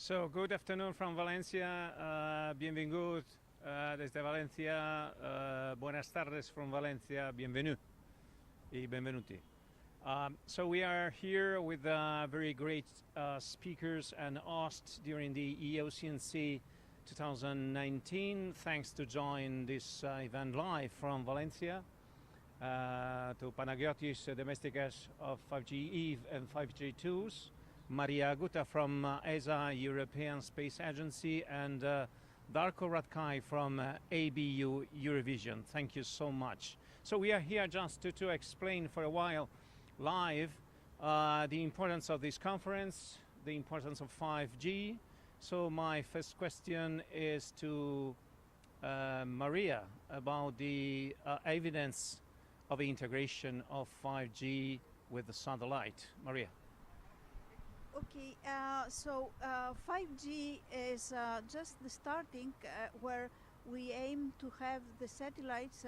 So, good afternoon from Valencia. Bienvenut desde Valencia. Buenas tardes from Valencia. Bienvenue y benvenuti. So we are here with very great speakers and hosts during the EuCnC 2019. Thanks to join this event live from Valencia. To Panigiotis, Demestichas of 5G EVE and 5G tools. Maria Guta from ESA, European Space Agency, and Darko Ratkaj from EBU Eurovision. Thank you so much. So we are here just to explain for a while live the importance of this conference, the importance of 5G. So my first question is to Maria about the evidence of the integration of 5G with the satellite. Maria. Okay, so 5G is just the starting where we aim to have the satellites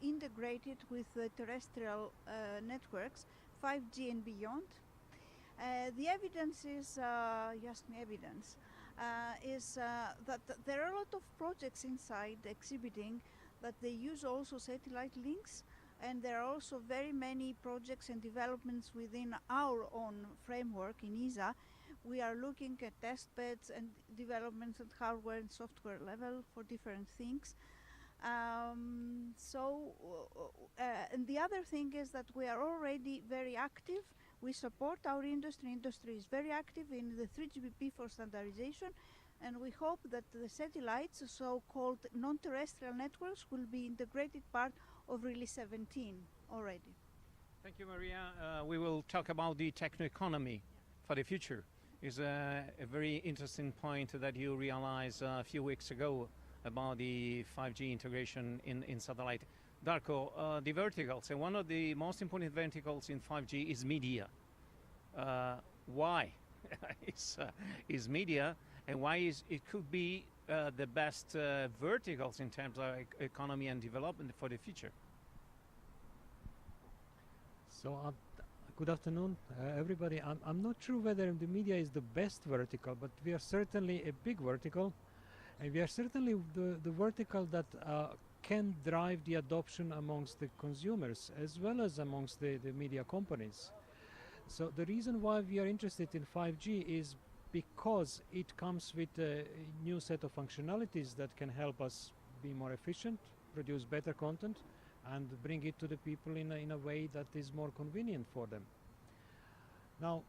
integrated with the terrestrial networks, 5G and beyond. The evidence is, you asked me evidence, is that there are a lot of projects inside exhibiting that they use also satellite links. And there are also very many projects and developments within our own framework in ESA. We are looking at test beds and developments at hardware and software level for different things. And the other thing is that we are already very active. We support our industry. Industry is very active in the 3GPP for standardization. And we hope that the satellites, so-called non-terrestrial networks, will be integrated part of Release 17 already. Thank you, Maria. We will talk about the techno-economy for the future. It's a very interesting point that you realized a few weeks ago about the 5G integration in satellite. Darko, the verticals, and one of the most important verticals in 5G is media. Why is media, and why it could be the best verticals in terms of economy and development for the future? So good afternoon, everybody. I'm not sure whether the media is the best vertical, but we are certainly a big vertical, and we are certainly the vertical that can drive the adoption amongst the consumers as well as amongst the media companies. So the reason why we are interested in 5G is because it comes with a new set of functionalities that can help us be more efficient, produce better content, and bring it to the people in a way that is more convenient for them. Now,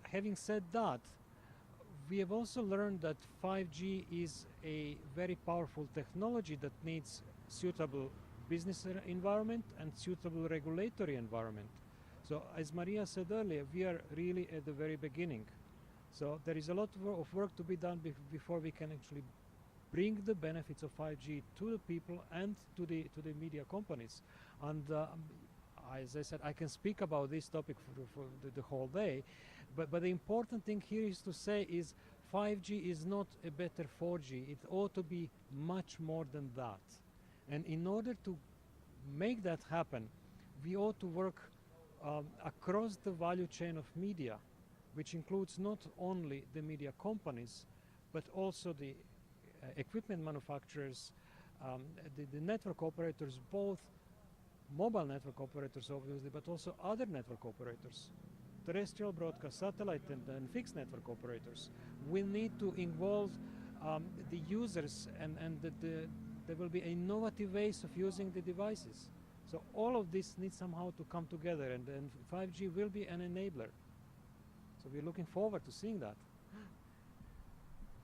having said that, we have also learned that 5G is a very powerful technology that needs suitable business environment and suitable regulatory environment. So, as Maria said earlier, we are really at the very beginning. So there is a lot of work to be done before we can actually bring the benefits of 5G to the people and to the media companies. And as I said, I can speak about this topic for the whole day, but the important thing here is to say is 5G is not a better 4G. It ought to be much more than that. And in order to make that happen, we ought to work across the value chain of media, which includes not only the media companies, but also the equipment manufacturers, the network operators, both mobile network operators obviously, but also other network operators, terrestrial broadcast, satellite and fixed network operators. We need to involve the users and there will be innovative ways of using the devices. So all of this needs somehow to come together, and 5G will be an enabler. So we're looking forward to seeing that.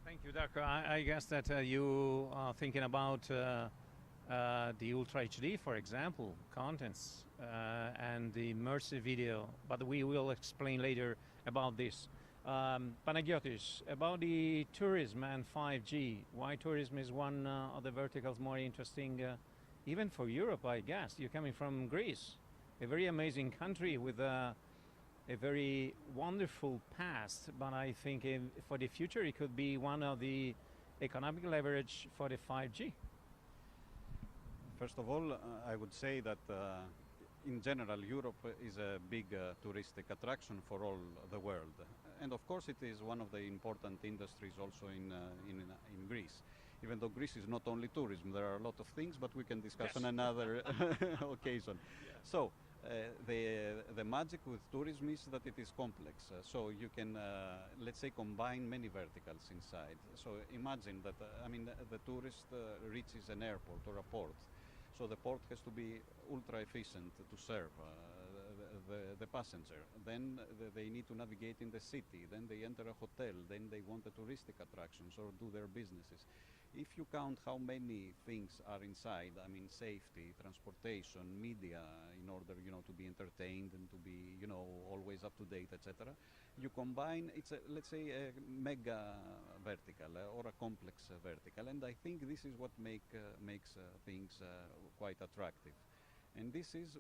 Thank you, Darko. I guess that you are thinking about the Ultra HD, for example, contents and the immersive video, but we will explain later about this. Panigiotis, about the tourism and 5G, why tourism is one of the verticals more interesting, even for Europe, I guess. You're coming from Greece, a very amazing country with a very wonderful past, but I think for the future it could be one of the economic leverage for the 5G. First of all, I would say that in general Europe is a big touristic attraction for all the world. and of course it is one of the important industries also in Greece. Even though Greece is not only tourism, there are a lot of things, but we can discuss on another occasion. So the magic with tourism is that it is complex. So you can, let's say, combine many verticals inside. So imagine that, the tourist reaches an airport or a port. So the port has to be ultra efficient to serve the passenger. Then they need to navigate in the city. Then they enter a hotel. Then they want the touristic attractions or do their businesses. If you count how many things are inside, safety, transportation, media, in order, to be entertained and to be, always up to date, etc. You combine, it's let's say a mega vertical or a complex vertical, and I think this is what makes things quite attractive. And this is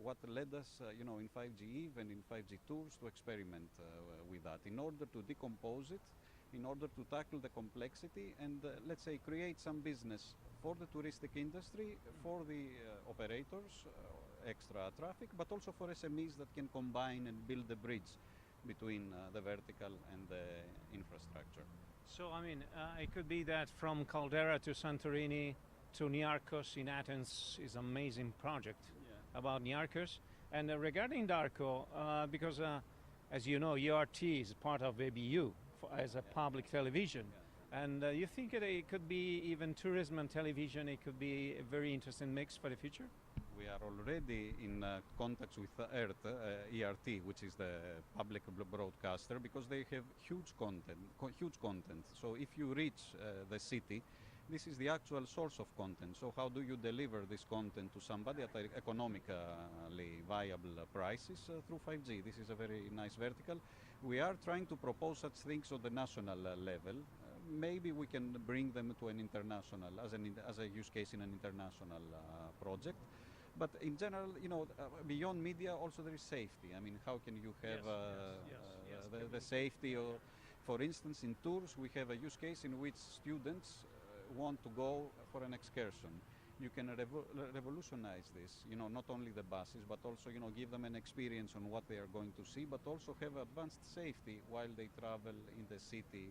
what led us, in 5G EVE and in 5G tours to experiment with that, in order to decompose it, in order to tackle the complexity and, let's say, create some business for the touristic industry, for the operators, extra traffic, but also for SMEs that can combine and build the bridge between the vertical and the infrastructure. So, it could be that from Caldera to Santorini to Niarchos in Athens is an amazing project about Niarchos. And regarding Darko, because as you know, ERT is part of EBU as a public television. And you think it could be even tourism and television, it could be a very interesting mix for the future? We are already in contacts with ERT, which is the public broadcaster, because they have huge content. So if you reach the city, this is the actual source of content. So how do you deliver this content to somebody at economically viable prices? Through 5G. This is a very nice vertical. We are trying to propose such things on the national level. Maybe we can bring them to an international, as a use case in an international project. But in general, beyond media, also there is safety. How can you have the safety? Or, for instance, in tours, we have a use case in which students want to go for an excursion. You can revolutionize this, not only the buses, but also, give them an experience on what they are going to see, but also have advanced safety while they travel in the city,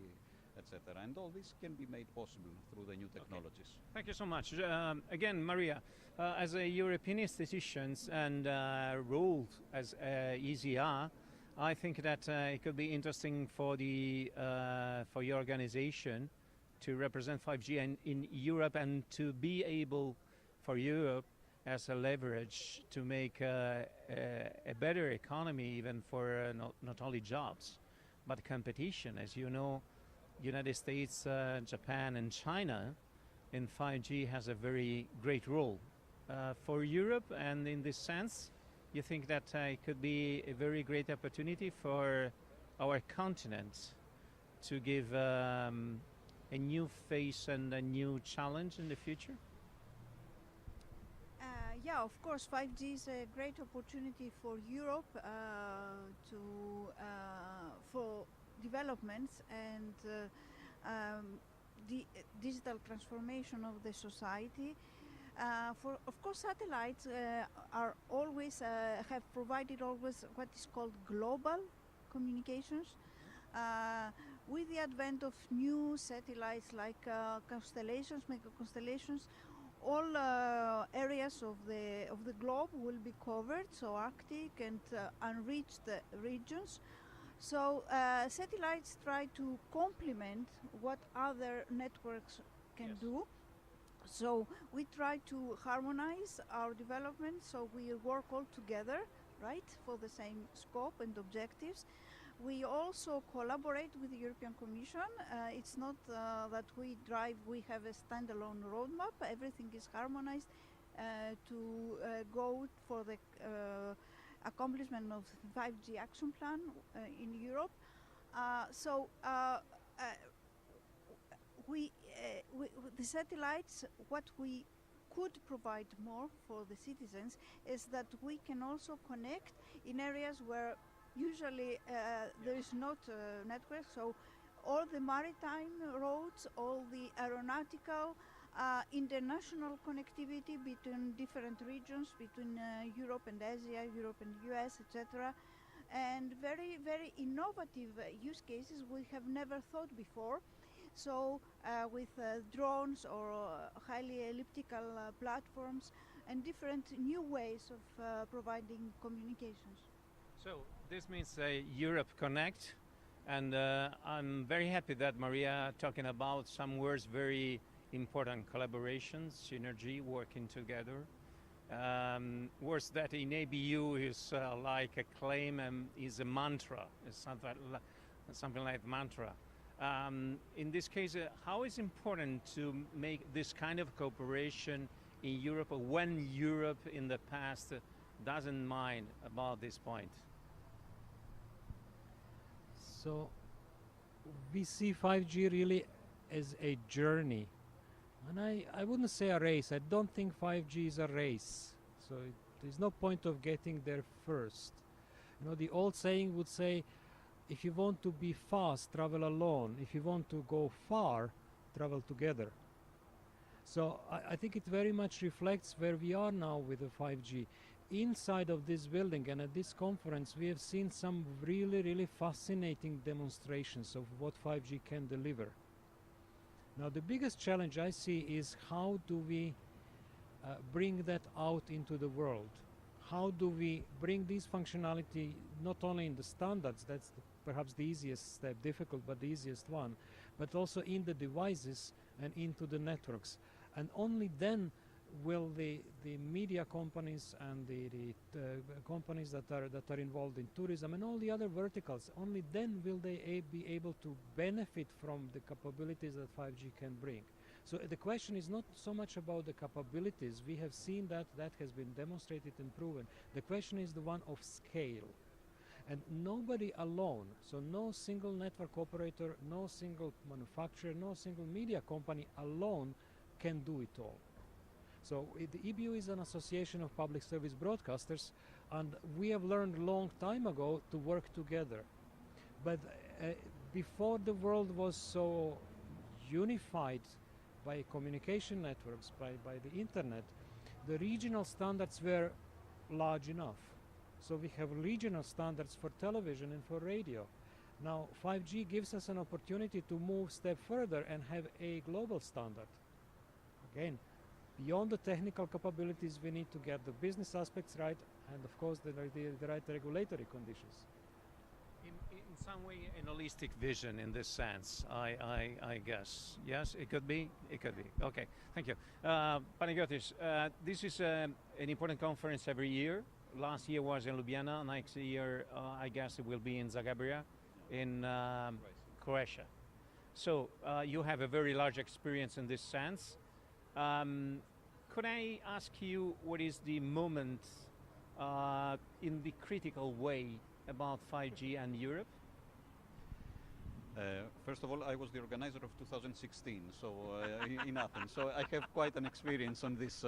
etc. And all this can be made possible through the new technologies. Okay. Thank you so much. Again, Maria, as a European institutions and ruled as ECR, I think that it could be interesting for your organization to represent 5G in Europe and to be able for Europe as a leverage to make a better economy, even for not only jobs, but competition. As you know, United States, Japan and China in 5G has a very great role for Europe, and in this sense, you think that it could be a very great opportunity for our continent to give a new face and a new challenge in the future? Yeah, of course, 5G is a great opportunity for Europe for developments and the digital transformation of the society. Of course, satellites are always have provided always what is called global communications. With the advent of new satellites like constellations, mega constellations, all areas of the globe will be covered, so Arctic and unreached regions. So satellites try to complement what other networks can do. So we try to harmonize our development, so we work all together, right, for the same scope and objectives. We also collaborate with the European Commission. It's not that we have a standalone roadmap. Everything is harmonized to go for the accomplishment of the 5G action plan in Europe. The satellites, what we could provide more for the citizens is that we can also connect in areas where usually there is not a network, so all the maritime roads, all the aeronautical, international connectivity between different regions, between Europe and Asia, Europe and US, etc. and very, very innovative use cases we have never thought before. So with drones or highly elliptical platforms and different new ways of providing communications. So this means Europe Connect, and I'm very happy that Maria talking about some words very important: collaboration, synergy, working together. Words that in EBU is like a claim and is a mantra. It's something like mantra. In this case, how is important to make this kind of cooperation in Europe when Europe in the past doesn't mind about this point? So we see 5G really as a journey. And I wouldn't say a race. I don't think 5G is a race. So there's no point of getting there first. You know, the old saying would say, if you want to be fast, travel alone. If you want to go far, travel together. So I think it very much reflects where we are now with the 5G. Inside of this building and at this conference, we have seen some really, really fascinating demonstrations of what 5G can deliver. Now, the biggest challenge I see is how do we bring that out into the world? How do we bring this functionality not only in the standards, that's perhaps the easiest step, difficult but the easiest one, but also in the devices and into the networks. And only then will the media companies and the companies that are involved in tourism and all the other verticals, only then will they be able to benefit from the capabilities that 5G can bring. So the question is not so much about the capabilities. We have seen that has been demonstrated and proven. The question is the one of scale. And nobody alone, so no single network operator, no single manufacturer, no single media company alone can do it all. So the EBU is an association of public service broadcasters, and we have learned a long time ago to work together. But before the world was so unified by communication networks, by the internet, the regional standards were large enough. So we have regional standards for television and for radio. Now 5G gives us an opportunity to move a step further and have a global standard. Again, beyond the technical capabilities, we need to get the business aspects right, and of course the right regulatory conditions. In some way, an holistic vision in this sense, I guess. Yes, it could be. It could be. Okay, thank you. Panigiotis, this is an important conference every year. Last year was in Ljubljana. Next year, I guess it will be in Zagabria, in Croatia. So you have a very large experience in this sense. Could I ask you what is the moment in the critical way about 5G and Europe? First of all, I was the organizer of 2016, so in Athens. So I have quite an experience on this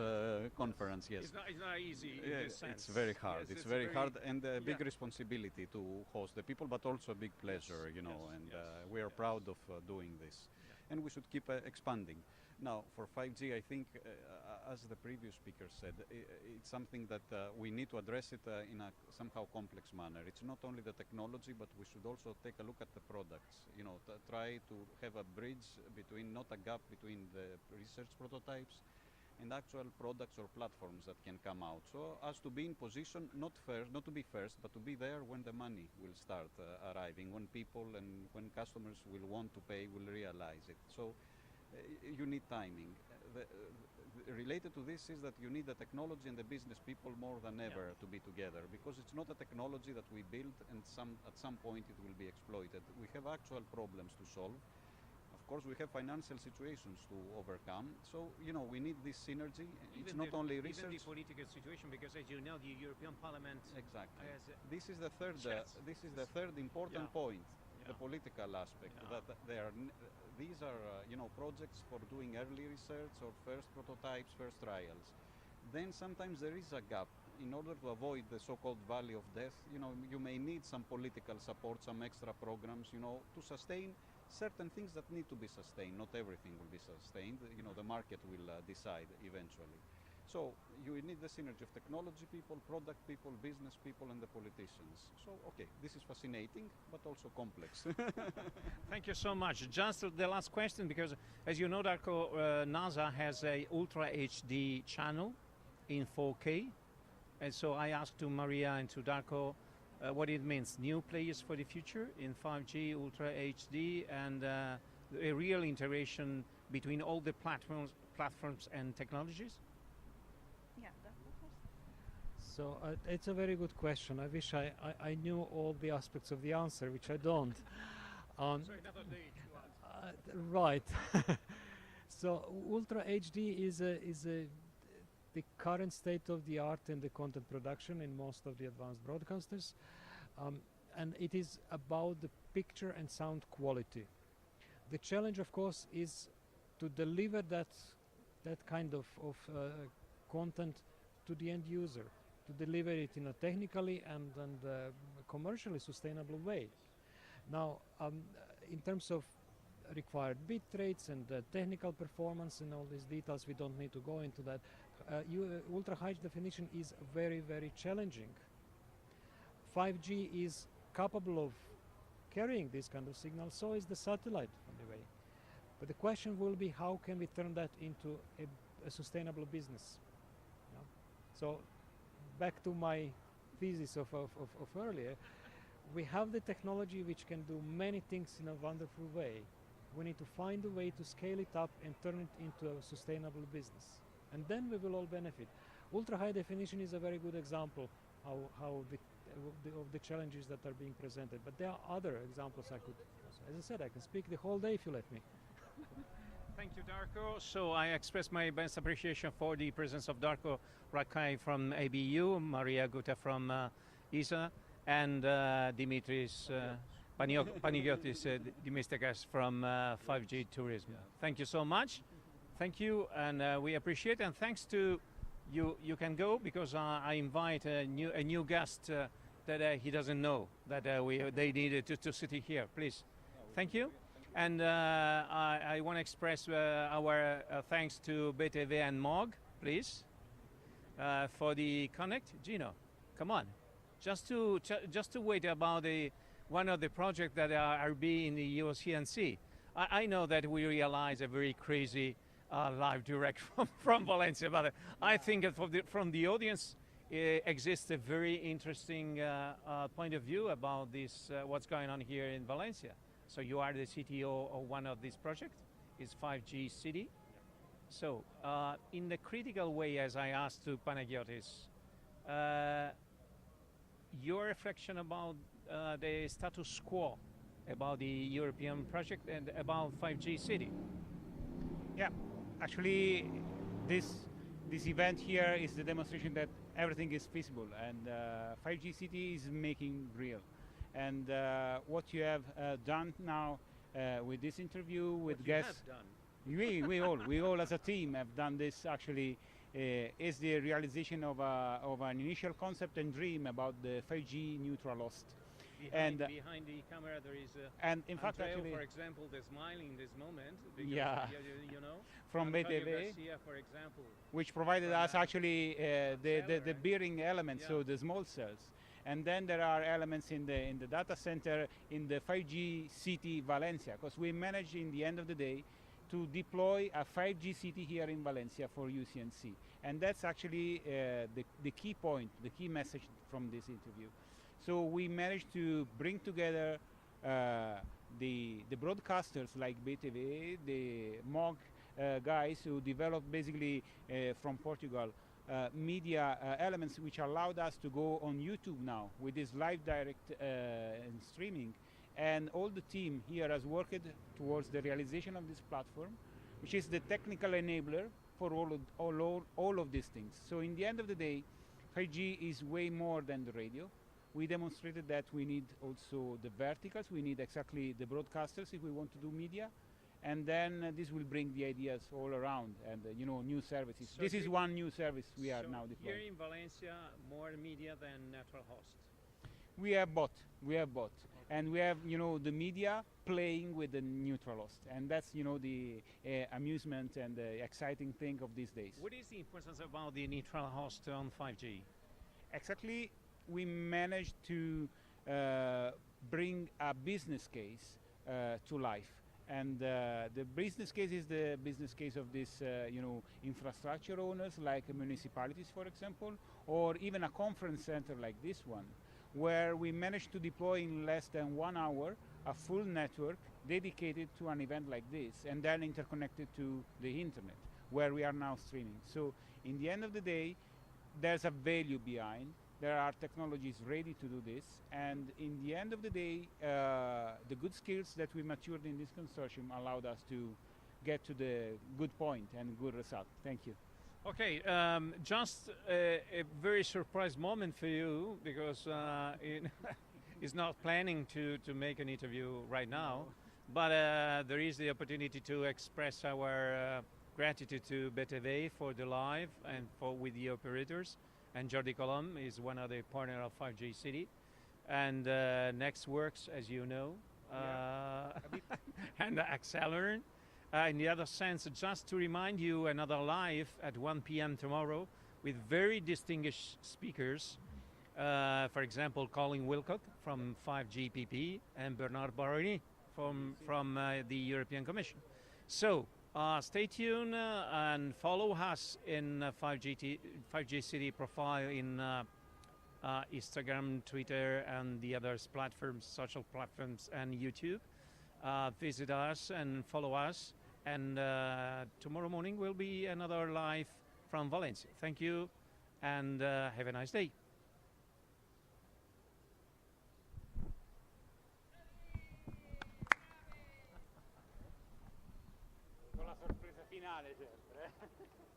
conference. Yes, it's not easy. In this sense. It's very hard. Yes, it's very hard, and a big responsibility to host the people, but also a big pleasure, you know. And we are proud of doing this, and we should keep expanding. Now, for 5G, I think, as the previous speaker said, it's something that we need to address it in a somehow complex manner. It's not only the technology, but we should also take a look at the products. You know, try to have a bridge between, not a gap between the research prototypes and actual products or platforms that can come out. So as to be in position, not to be first, but to be there when the money will start arriving, when people and when customers will want to pay, will realize it. So you need timing. Related to this is that you need the technology and the business people more than ever to be together, because it's not a technology that we build and at some point it will be exploited. We have actual problems to solve. Of course, we have financial situations to overcome. So, you know, we need this synergy. It's not only research. Even the political situation, because as you know, the European Parliament. Exactly. This is the third. This is the third important point. The political aspect, that these are you know, projects for doing early research or first prototypes, first trials. Then sometimes there is a gap. In order to avoid the so-called valley of death, you know, you may need some political support, some extra programs, you know, to sustain certain things that need to be sustained. Not everything will be sustained. You know, the market will decide eventually. So you need the synergy of technology people, product people, business people, and the politicians. So, okay, this is fascinating, but also complex. Thank you so much. Just the last question, because as you know, Darko, NASA has a Ultra HD channel in 4K. And so I asked to Maria and to Darko what it means. New players for the future in 5G, Ultra HD, and a real integration between all the platforms and technologies? Yeah, So it's a very good question. I wish I knew all the aspects of the answer, which I don't. Sorry, another day to ask. Right. So Ultra HD is the current state of the art in the content production in most of the advanced broadcasters, and it is about the picture and sound quality. The challenge, of course, is to deliver that kind of content to the end user, to deliver it in a technically and commercially sustainable way. Now, in terms of required bit rates and technical performance and all these details, we don't need to go into that. Ultra high definition is very, very challenging. 5G is capable of carrying this kind of signal, so is the satellite anyway. But the question will be, how can we turn that into a sustainable business? Yeah? So back to my thesis of earlier, we have the technology which can do many things in a wonderful way. We need to find a way to scale it up and turn it into a sustainable business. And then we will all benefit. Ultra high definition is a very good example of the challenges that are being presented. But there are other examples I could, as I said, I can speak the whole day if you let me. Thank you, Darko. So I express my best appreciation for the presence of Darko Ratkaj from EBU, Maria Guta from ESA, and Dimitris Panigiotis Demestichas from 5G Tourism. Yeah. Thank you so much. Thank you, and we appreciate. And thanks to you, you can go because I invite a new guest that he doesn't know that they needed to sit here. Please, thank you. And I want to express our thanks to BTV and MOG, please, for the connect. Gino, come on, just to wait about one of the projects that are being in the EuCnC. I know that we realize a very crazy live direct from Valencia, but I think that from the audience exists a very interesting point of view about this, what's going on here in Valencia. So you are the CTO of one of these projects, is 5G City. So in the critical way, as I asked to Panigiotis, your reflection about the status quo about the European project and about 5G City. Yeah, actually this event here is the demonstration that everything is feasible, and 5G City is making real. And what you have done now with this interview with guests, we all as a team have done this. Actually, is the realization of an initial concept and dream about the 5G neutral host. Behind the camera there is and in fact, Andrea, actually, for example, is smiling this moment because yeah, you know, from Antonio MEETv, Garcia, for example, which provided us actually the bearing elements, Yeah. so the small cells. And then there are elements in the data center in the 5G city Valencia, because we managed in the end of the day to deploy a 5G city here in Valencia for EuCnC. And that's actually the key point, the key message from this interview. So we managed to bring together the broadcasters like BTV, the MOG guys who developed basically from Portugal media elements which allowed us to go on YouTube now with this live direct and streaming. And all the team here has worked towards the realization of this platform, which is the technical enabler for all of these things. So in the end of the day, 5G is way more than the radio. We demonstrated that we need also the verticals, we need exactly the broadcasters if we want to do media, and then this will bring the ideas all around and new services. So this is one new service we are now here deploying. in Valencia more media than natural host. We have both. and we have the media playing with the neutral host, and that's the amusement and the exciting thing of these days. What is the importance about the neutral host on 5G? Exactly, we managed to bring a business case to life, and the business case is the business case of these infrastructure owners like municipalities, for example, or even a conference center like this one, where we managed to deploy in less than 1 hour a full network dedicated to an event like this, and then interconnected to the internet, where we are now streaming. So in the end of the day, there's a value behind. There are technologies ready to do this, and in the end of the day, the good skills that we matured in this consortium allowed us to get to the good point and good result. Thank you. Okay, just a very surprise moment for you, because he's not planning to make an interview right now, but there is the opportunity to express our gratitude to MEETv for the live and with the operators. And Jordi Colom is one of the partners of 5G City. And Next Works, as you know, and Accelerant. In the other sense, just to remind you, another live at 1 p.m. tomorrow with very distinguished speakers. For example, Colin Wilcock from 5GPP and Bernard Baroni from the European Commission. So stay tuned and follow us in 5G City profile in Instagram, Twitter, and the other platforms, social platforms, and YouTube. Visit us and follow us. And tomorrow morning will be another live from Valencia. Thank you, and have a nice day. Con la sorpresa finale sempre.